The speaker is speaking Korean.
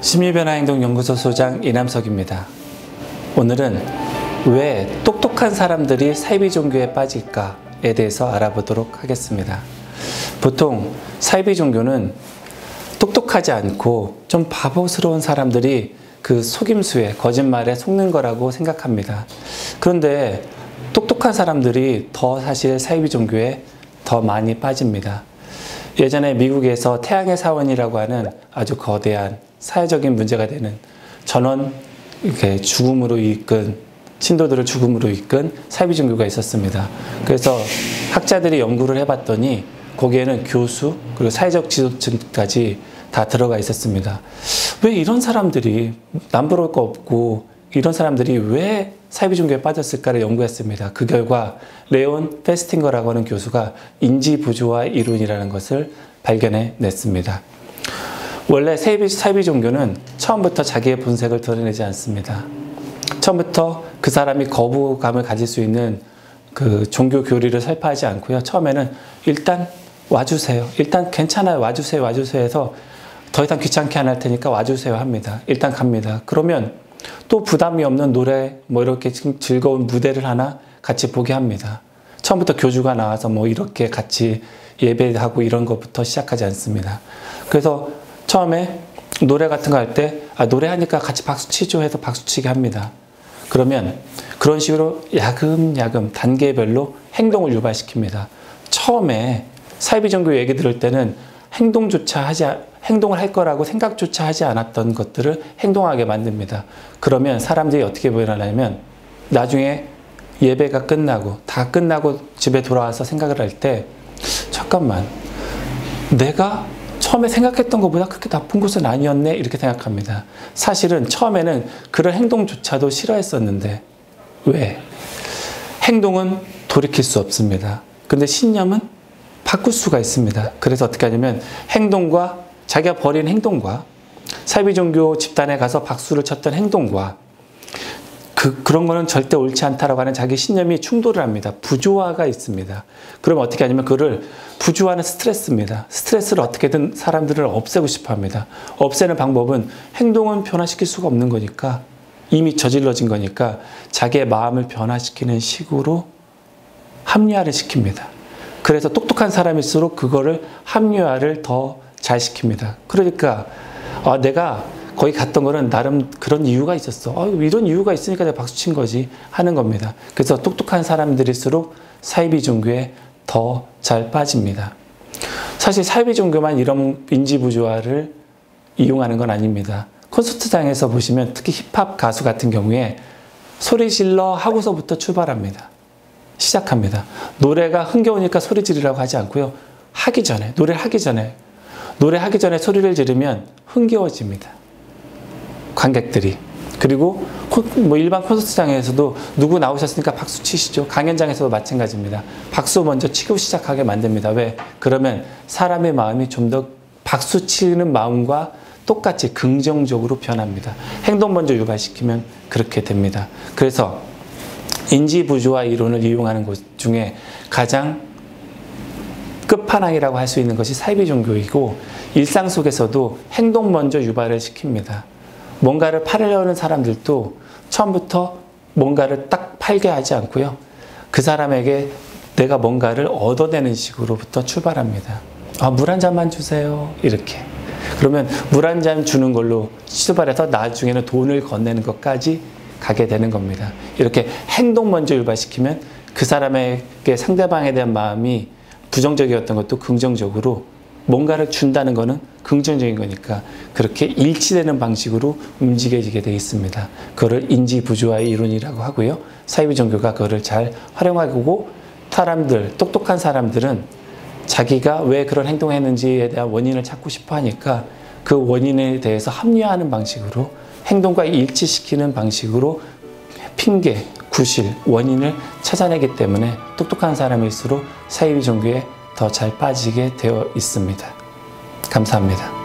심리변화행동연구소 소장 이남석입니다. 오늘은 왜 똑똑한 사람들이 사이비 종교에 빠질까에 대해서 알아보도록 하겠습니다. 보통 사이비 종교는 똑똑하지 않고 좀 바보스러운 사람들이 그 속임수에, 거짓말에 속는 거라고 생각합니다. 그런데 똑똑한 사람들이 더 사실 사이비 종교에 더 많이 빠집니다. 예전에 미국에서 태양의 사원이라고 하는 아주 거대한 사회적인 문제가 되는 전원 이렇게 죽음으로 이끈, 신도들을 죽음으로 이끈 사이비 종교가 있었습니다. 그래서 학자들이 연구를 해봤더니 거기에는 교수 그리고 사회적 지도층까지 다 들어가 있었습니다. 왜 이런 사람들이 남부러울 거 없고 이런 사람들이 왜 사이비 종교에 빠졌을까를 연구했습니다. 그 결과 레온 페스팅거라고 하는 교수가 인지부조화 이론이라는 것을 발견해냈습니다. 원래 사이비 종교는 처음부터 자기의 본색을 드러내지 않습니다. 처음부터 그 사람이 거부감을 가질 수 있는 그 종교 교리를 설파하지 않고요. 처음에는 일단 와주세요. 일단 괜찮아요. 와주세요. 와주세요 해서 더 이상 귀찮게 안 할 테니까 와주세요 합니다. 일단 갑니다. 그러면 또 부담이 없는 노래, 이렇게 즐거운 무대를 하나 같이 보게 합니다. 처음부터 교주가 나와서 이렇게 같이 예배하고 이런 것부터 시작하지 않습니다. 그래서 처음에 노래 같은 거 할 때 노래하니까 같이 박수치죠 해서 박수치게 합니다. 그러면 그런 식으로 야금야금 단계별로 행동을 유발시킵니다. 처음에 사이비 종교 얘기 들을 때는 행동을 할 거라고 생각조차 하지 않았던 것들을 행동하게 만듭니다. 그러면 사람들이 어떻게 변하냐면 나중에 예배가 다 끝나고 집에 돌아와서 생각을 할 때 잠깐만, 내가 처음에 생각했던 것보다 그렇게 나쁜 것은 아니었네 이렇게 생각합니다. 사실은 처음에는 그런 행동조차도 싫어했었는데 왜? 행동은 돌이킬 수 없습니다. 근데 신념은 바꿀 수가 있습니다. 그래서 어떻게 하냐면 자기가 벌인 행동과 사이비 종교 집단에 가서 박수를 쳤던 행동과 그런 거는 절대 옳지 않다라고 하는 자기 신념이 충돌을 합니다. 부조화가 있습니다. 그러면 어떻게 하냐면 그거를 부조화는 스트레스입니다. 스트레스를 어떻게든 사람들을 없애고 싶어 합니다. 없애는 방법은 행동은 변화시킬 수가 없는 거니까, 이미 저질러진 거니까 자기의 마음을 변화시키는 식으로 합리화를 시킵니다. 그래서 똑똑한 사람일수록 그거를 합리화를 더 잘 시킵니다. 그러니까 내가 거기 갔던 거는 나름 그런 이유가 있었어. 이런 이유가 있으니까 내가 박수 친 거지 하는 겁니다. 그래서 똑똑한 사람들일수록 사이비 종교에 더 잘 빠집니다. 사실 사이비 종교만 이런 인지부조화를 이용하는 건 아닙니다. 콘서트장에서 보시면 특히 힙합 가수 같은 경우에 소리 질러 하고서부터 출발합니다. 시작합니다. 노래가 흥겨우니까 소리 지르라고 하지 않고요. 노래하기 전에 소리를 지르면 흥겨워집니다. 관객들이. 그리고 일반 콘서트장에서도 누구 나오셨으니까 박수 치시죠. 강연장에서도 마찬가지입니다. 박수 먼저 치고 시작하게 만듭니다. 왜? 그러면 사람의 마음이 좀 더 박수 치는 마음과 똑같이 긍정적으로 변합니다. 행동 먼저 유발시키면 그렇게 됩니다. 그래서 인지부조화 이론을 이용하는 것 중에 가장 끝판왕이라고 할 수 있는 것이 사이비 종교이고, 일상 속에서도 행동 먼저 유발을 시킵니다. 뭔가를 팔려는 사람들도 처음부터 뭔가를 딱 팔게 하지 않고요. 그 사람에게 내가 뭔가를 얻어내는 식으로부터 출발합니다. 물 한 잔만 주세요. 이렇게. 그러면 물 한 잔 주는 걸로 출발해서 나중에는 돈을 건네는 것까지 가게 되는 겁니다. 이렇게 행동 먼저 유발시키면 그 사람에게 상대방에 대한 마음이 부정적이었던 것도 긍정적으로, 뭔가를 준다는 것은 긍정적인 거니까 그렇게 일치되는 방식으로 움직여지게 되어 있습니다. 그거를 인지부조화의 이론이라고 하고요. 사이비 종교가 그거를 잘 활용하고, 똑똑한 사람들은 자기가 왜 그런 행동을 했는지에 대한 원인을 찾고 싶어 하니까 그 원인에 대해서 합리화하는 방식으로, 행동과 일치시키는 방식으로 핑계, 구실, 원인을 찾아내기 때문에 똑똑한 사람일수록 사이비 종교에 더 잘 빠지게 되어 있습니다. 감사합니다.